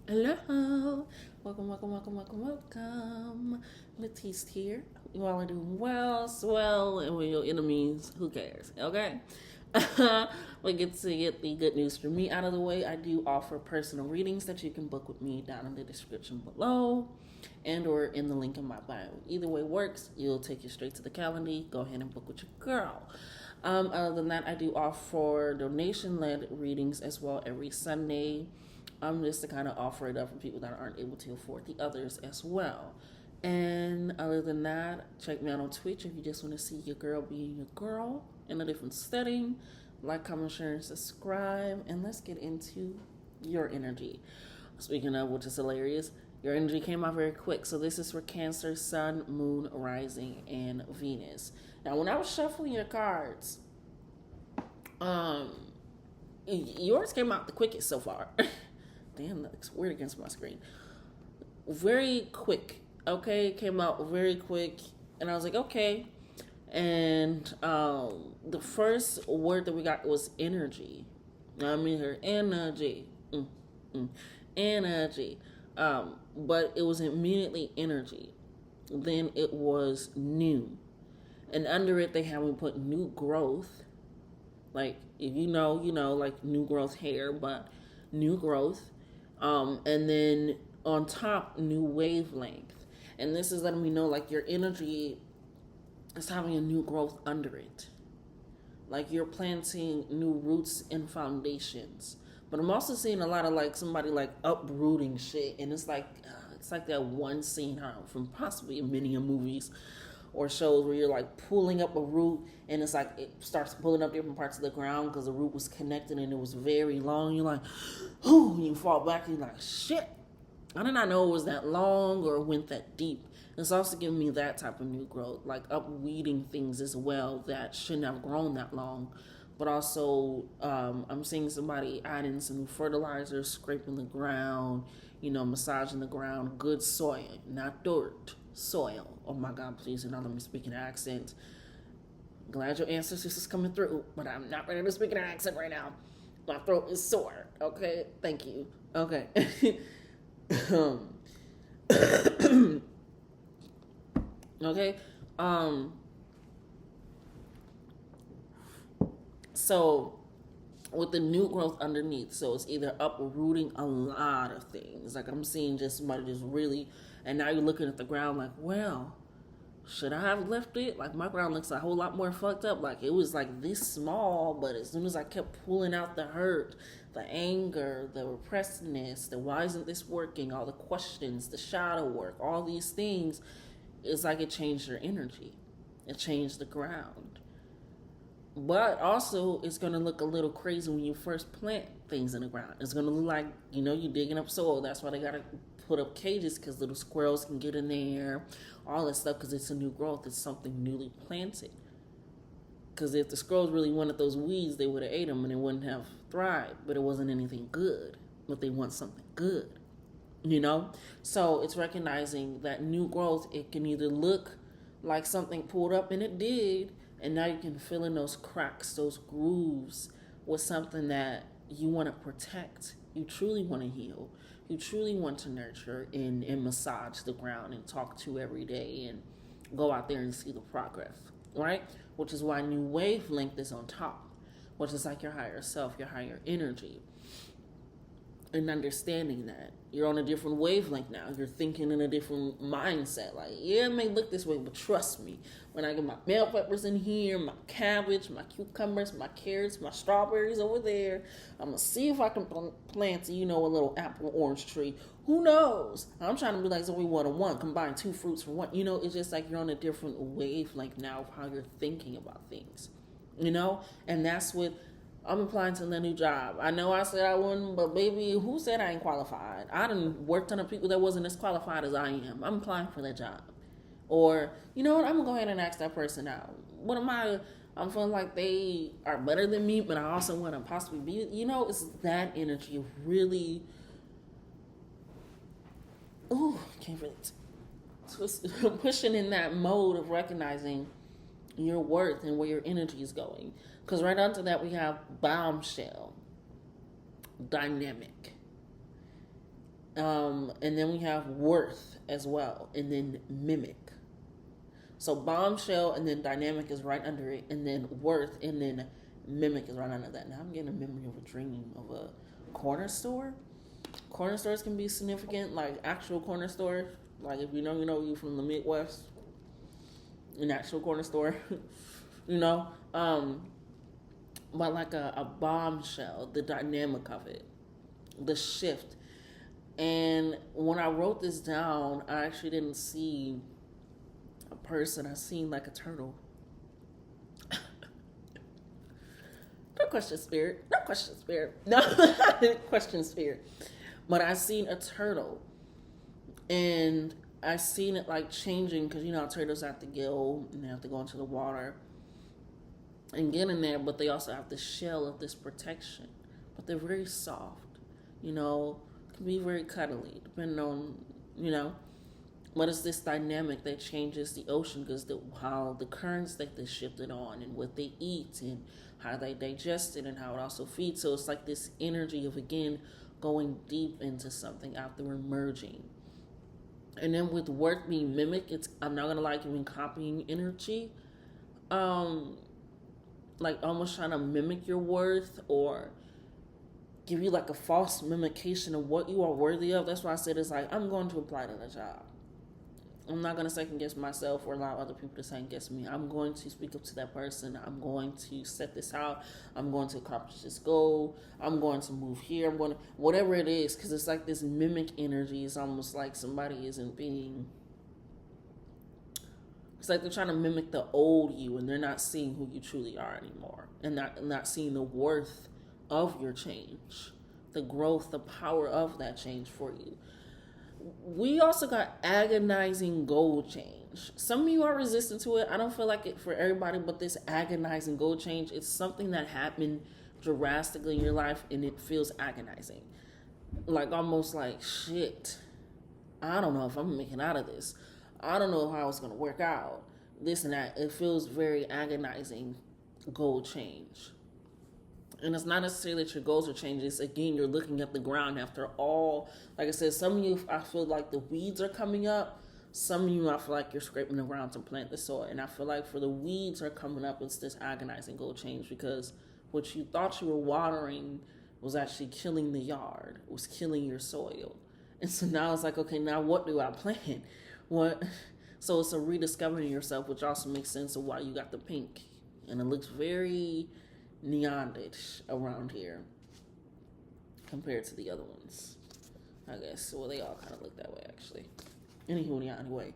Hello. Welcome. Matisse here. You all are doing well, swell, and with your enemies, who cares? Okay? We get to get the good news for me out of the way. I do offer personal readings that you can book with me down in the description below and or in the link in my bio. Either way works. It'll take you straight to the calendar. Go ahead and book with your girl. Other than that, I do offer donation-led readings as well every Sunday. Just to kind of offer it up for people that aren't able to afford the others as well. And other than that, check me out on Twitch if you just want to see your girl being your girl in a different setting. Like, comment, share, and subscribe. And let's get into your energy. Speaking of, which is hilarious, your energy came out very quick. So this is for Cancer, Sun, Moon, Rising, and Venus. Now, when I was shuffling your cards, yours came out the quickest so far. Damn, that looks weird against my screen. Very quick, okay? Came out very quick, and I was like, okay. And the first word that we got was energy. I mean, her energy, energy. But it was immediately energy. Then it was new, and under it they have me put new growth. Like if like new growth hair, but new growth. And then on top, new wavelength. And this is letting me know like your energy is having a new growth under it. Like you're planting new roots and foundations. But I'm also seeing a lot of like somebody like uprooting shit, and it's like that one scene from possibly many movies or shows where you're like pulling up a root and it's like it starts pulling up different parts of the ground because the root was connected and it was very long. You're like, oh, you fall back and you're like, shit, I did not know it was that long or went that deep. It's also giving me that type of new growth, like upweeding things as well that shouldn't have grown that long. But also, I'm seeing somebody adding some new fertilizers, scraping the ground, massaging the ground, good soil, not dirt, soil. Oh my God, please do not let me speak in an accent. Glad your ancestors is coming through, but I'm not ready to speak in an accent right now. My throat is sore. Okay, thank you. Okay. Okay. So with the new growth underneath, so it's either uprooting a lot of things. Like I'm seeing just somebody just really, and now you're looking at the ground like, well, should I have left it? Like my ground looks a whole lot more fucked up. Like it was like this small, but as soon as I kept pulling out the hurt, the anger, the repressedness, the why isn't this working, all the questions, the shadow work, all these things, it's like it changed your energy. It changed the ground. But also, it's going to look a little crazy when you first plant things in the ground. It's going to look like, you're digging up soil. That's why they got to put up cages because little squirrels can get in there, all that stuff because it's a new growth. It's something newly planted. Because if the squirrels really wanted those weeds, they would have ate them and it wouldn't have thrived. But it wasn't anything good. But they want something good, So it's recognizing that new growth, it can either look like something pulled up, and it did, and now you can fill in those cracks, those grooves with something that you want to protect, you truly want to heal, you truly want to nurture and massage the ground and talk to every day and go out there and see the progress, right? Which is why new wavelength is on top, which is like your higher self, your higher energy, and understanding that you're on a different wavelength now. You're thinking in a different mindset. Like, yeah, it may look this way, but trust me, when I get my bell peppers in here, my cabbage, my cucumbers, my carrots, my strawberries over there, I'm gonna see if I can plant, a little apple orange tree. Who knows? I'm trying to be like Zoe 101, combine two fruits for one. It's just like you're on a different wavelength now of how you're thinking about things. And that's what I'm applying to the new job. I know I said I wouldn't, but baby, who said I ain't qualified? I done worked under people that wasn't as qualified as I am. I'm applying for that job. Or, you know what, I'm gonna go ahead and ask that person out. What am I? I'm feeling like they are better than me, but I also want to possibly be, it's that energy of really, can't really, pushing in that mode of recognizing your worth and where your energy is going. Because right under that we have bombshell, dynamic, And then we have worth as well, and then mimic. So bombshell and then dynamic is right under it, and then worth and then mimic is right under that. Now I'm getting a memory of a dream of a corner store. Corner stores can be significant, like actual corner store. Like if you know, you from the Midwest, an actual corner store, you know. But like a bombshell, the dynamic of it, the shift. And when I wrote this down, I actually didn't see a person. I seen like a turtle. No question, spirit. No question, spirit. No question, spirit. But I seen a turtle, and I seen it like changing because turtles have to go and they have to go into the water and get in there, but they also have the shell of this protection. But they're very soft, can be very cuddly, depending on, But it's this dynamic that changes the ocean because how the currents that they shifted on and what they eat and how they digest it and how it also feeds. So it's like this energy of, again, going deep into something after emerging. And then with work being mimic, I'm not going to like even copying energy. Like almost trying to mimic your worth or give you like a false mimication of what you are worthy of. That's why I said it's like, I'm going to apply to the job. I'm not going to second guess myself or allow other people to second guess me. I'm going to speak up to that person. I'm going to set this out. I'm going to accomplish this goal. I'm going to move here. I'm going to, whatever it is, because it's like this mimic energy. It's almost like somebody isn't being, it's like they're trying to mimic the old you and they're not seeing who you truly are anymore and not seeing the worth of your change, the growth, the power of that change for you. We also got agonizing goal change. Some of you are resistant to it. I don't feel like it for everybody, but this agonizing goal change, it's something that happened drastically in your life and it feels agonizing. Like almost like, shit, I don't know if I'm making out of this. I don't know how it's going to work out. This and that. It feels very agonizing goal change. And it's not necessarily that your goals are changing. It's, again, you're looking at the ground after all. Like I said, some of you, I feel like the weeds are coming up. Some of you, I feel like you're scraping the ground to plant the soil. And I feel like for the weeds are coming up, it's this agonizing goal change because what you thought you were watering was actually killing the yard, was killing your soil. And so now it's like, okay, now what do I plant? What? So it's a rediscovering yourself, which also makes sense of why you got the pink. And it looks very neonish around here compared to the other ones, I guess. Well, they all kind of look that way, actually. Anyway.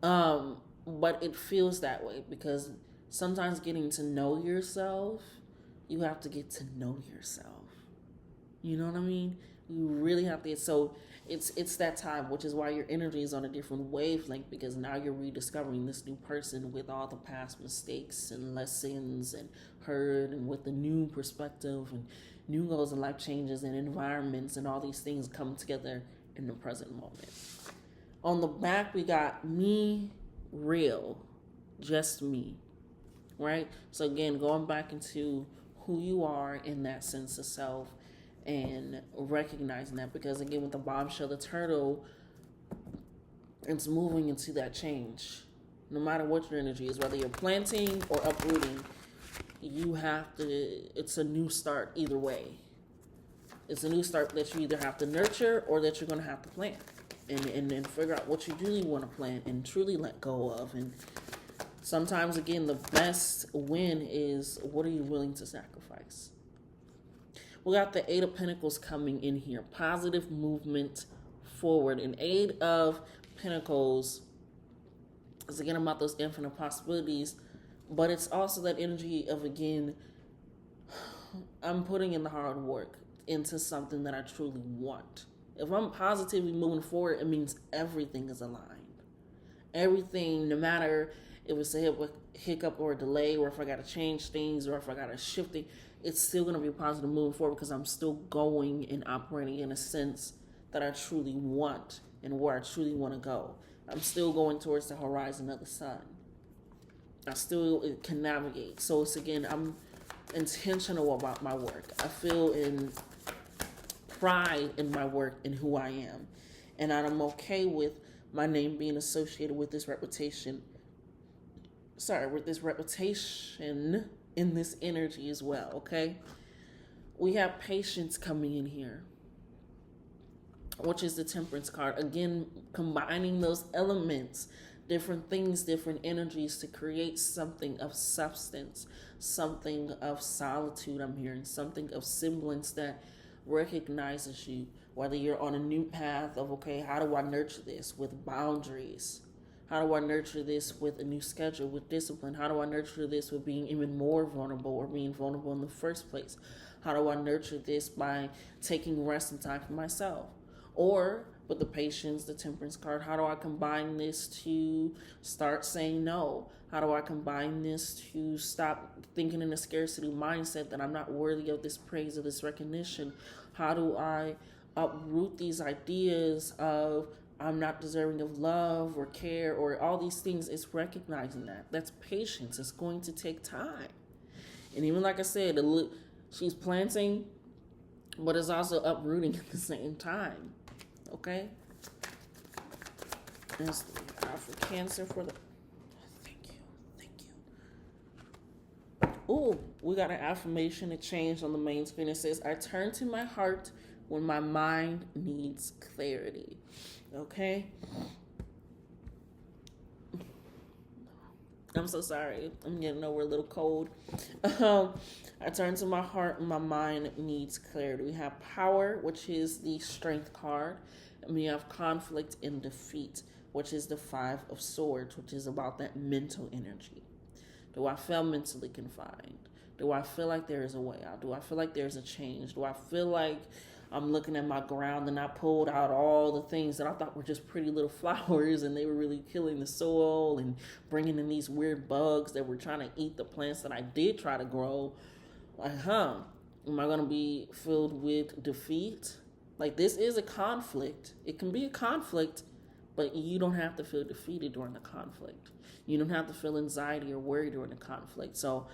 But it feels that way because sometimes getting to know yourself, you have to get to know yourself. You know what I mean? You really have to. So it's that time, which is why your energy is on a different wavelength because now you're rediscovering this new person with all the past mistakes and lessons and hurt and with the new perspective and new goals and life changes and environments and all these things come together in the present moment. On the back, we got me, real, just me, right? So again, going back into who you are in that sense of self and recognizing that because again with the bombshell, the turtle, it's moving into that change. No matter what your energy is, whether you're planting or uprooting, you have to, it's a new start either way. It's a new start that you either have to nurture or that you're going to have to plant and figure out what you really want to plant and truly let go of. And sometimes, again, the best win is what are you willing to sacrifice? We got the Eight of Pentacles coming in here. Positive movement forward. And Eight of Pentacles is again about those infinite possibilities. But it's also that energy of, again, I'm putting in the hard work into something that I truly want. If I'm positively moving forward, it means everything is aligned. Everything, no matter if it's a hiccup or a delay, or if I got to change things, or if I got to shift things, it's still going to be positive moving forward because I'm still going and operating in a sense that I truly want and where I truly want to go. I'm still going towards the horizon of the sun. I still can navigate. So it's, again, I'm intentional about my work. I feel in pride in my work and who I am. And I'm okay with my name being associated with this reputation. With this reputation in this energy as well, okay? We have patience coming in here, which is the Temperance card. Again, combining those elements, different things, different energies to create something of substance, something of solitude. I'm hearing something of semblance that recognizes you, whether you're on a new path of, okay, how do I nurture this with boundaries? How do I nurture this with a new schedule, with discipline? How do I nurture this with being even more vulnerable or being vulnerable in the first place? How do I nurture this by taking rest and time for myself? Or with the Patience, the Temperance card, how do I combine this to start saying no? How do I combine this to stop thinking in a scarcity mindset that I'm not worthy of this praise or this recognition? How do I uproot these ideas of I'm not deserving of love or care or all these things? It's recognizing that. That's patience. It's going to take time. And even like I said, she's planting, but it's also uprooting at the same time. Okay? There's the for Cancer for the... Thank you. Ooh, we got an affirmation. It changed on the main screen. It says, I turn to my heart when my mind needs clarity. Okay? I'm so sorry. I'm getting over a little cold. I turn to my heart and my mind needs clarity. We have Power, which is the Strength card. And we have Conflict and Defeat, which is the Five of Swords, which is about that mental energy. Do I feel mentally confined? Do I feel like there is a way out? Do I feel like there's a change? Do I feel like I'm looking at my ground and I pulled out all the things that I thought were just pretty little flowers and they were really killing the soil and bringing in these weird bugs that were trying to eat the plants that I did try to grow? Like, am I going to be filled with defeat? Like, this is a conflict. It can be a conflict, but you don't have to feel defeated during the conflict. You don't have to feel anxiety or worry during the conflict. So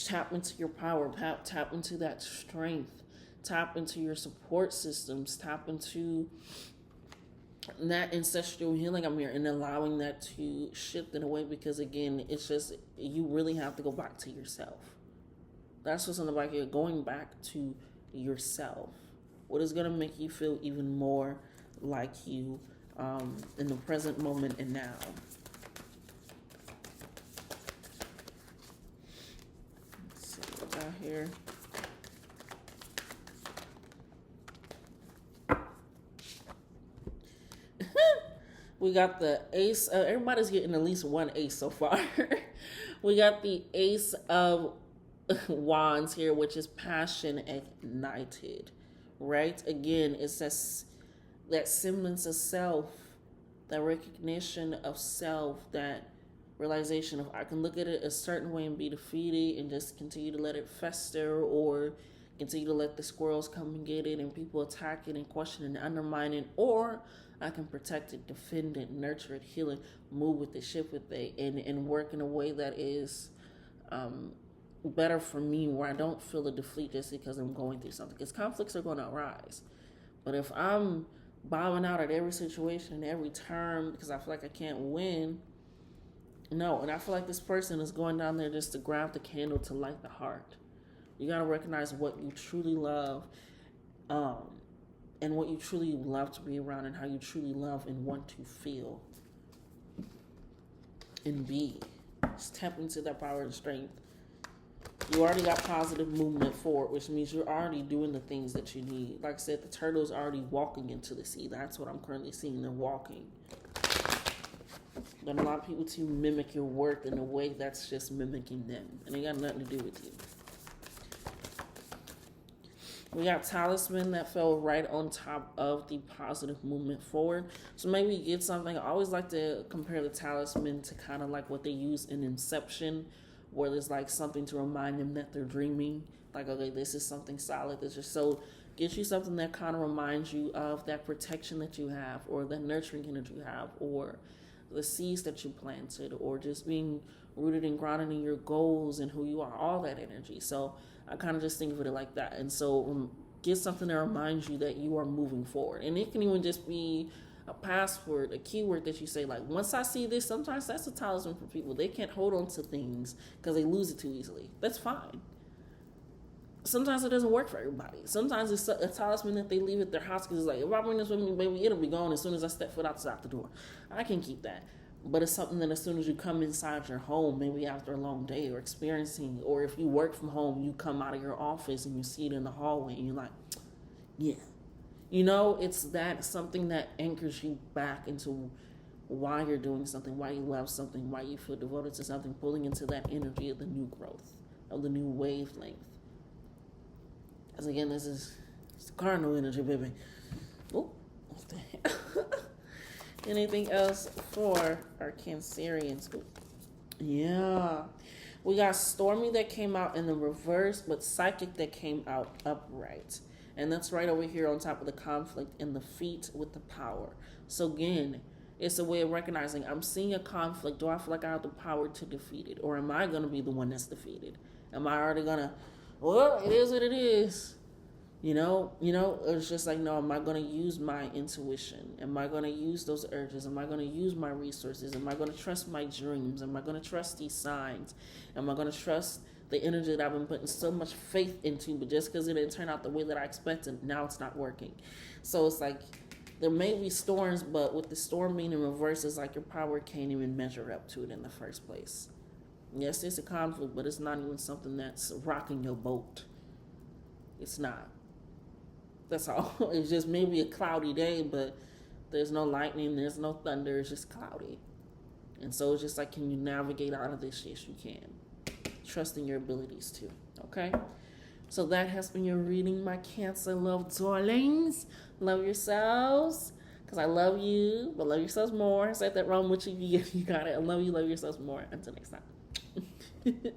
tap into your power, tap into that strength, tap into your support systems, tap into that ancestral healing I'm here and allowing that to shift in a way, because again, it's just, you really have to go back to yourself. That's what's in the back here, going back to yourself. What is going to make you feel even more like you in the present moment and now? Let's see what we got here. We got the Ace. Everybody's getting at least one Ace so far. We got the Ace of Wands here, which is Passion Ignited. Right? Again, it's that semblance of self, that recognition of self, that realization of I can look at it a certain way and be defeated and just continue to let it fester, or continue to let the squirrels come and get it and people attack it and question it and undermine it, or I can protect it, defend it, nurture it, heal it, move with it, shift with it, and work in a way that is better for me, where I don't feel a defeat just because I'm going through something. Because conflicts are going to arise. But if I'm bowing out at every situation, every term, because I feel like I can't win, no. And I feel like this person is going down there just to grab the candle to light the heart. You got to recognize what you truly love, and what you truly love to be around, and how you truly love and want to feel and be. Just tap into that power and strength. You already got positive movement forward, which means you're already doing the things that you need. Like I said, the turtle's already walking into the sea. That's what I'm currently seeing. They're walking. Don't allow people to mimic your work in a way that's just mimicking them. And it got nothing to do with you. We got Talisman that fell right on top of the positive movement forward. So maybe you get something. I always like to compare the Talisman to kind of like what they use in Inception, where there's like something to remind them that they're dreaming. Like, okay, this is something solid. This is so get you something that kind of reminds you of that protection that you have, or the nurturing energy you have, or the seeds that you planted, or just being rooted and grounded in your goals and who you are, all that energy. So I kind of just think of it like that. And so get something that reminds you that you are moving forward. And it can even just be a password, a keyword that you say, like, once I see this, sometimes that's a talisman for people. They can't hold on to things because they lose it too easily. That's fine. Sometimes it doesn't work for everybody. Sometimes it's a talisman that they leave at their house because it's like, if I bring this with me, baby, it'll be gone as soon as I step foot outside the door. I can keep that. But it's something that as soon as you come inside your home, maybe after a long day or experiencing, or if you work from home, you come out of your office and you see it in the hallway and you're like, yeah. You know, it's that something that anchors you back into why you're doing something, why you love something, why you feel devoted to something, pulling into that energy of the new growth, of the new wavelength. Because again, this is it's cardinal energy, baby. Oh, what the heck? Anything else for our Cancerians? Ooh. Yeah. We got Stormy that came out in the reverse, but Psychic that came out upright. And that's right over here on top of the conflict in the feet with the power. So again, it's a way of recognizing I'm seeing a conflict. Do I feel like I have the power to defeat it? Or am I going to be the one that's defeated? Am I already going to, well, it is what it is. You know, it's just like, no, am I going to use my intuition? Am I going to use those urges? Am I going to use my resources? Am I going to trust my dreams? Am I going to trust these signs? Am I going to trust the energy that I've been putting so much faith into, but just because it didn't turn out the way that I expected, now it's not working? So it's like, there may be storms, but with the storm being in reverse, it's like your power can't even measure up to it in the first place. Yes, it's a conflict, but it's not even something that's rocking your boat. It's not. That's all. It's just maybe a cloudy day, but there's no lightning, there's no thunder, it's just cloudy. And so it's just like, can you navigate out of this? Yes, you can. Trust in your abilities too. Okay? So that has been your reading, my Cancer love darlings. Love yourselves. Because I love you, but love yourselves more. I said that wrong with you. You got it. I love you. Love yourselves more. Until next time.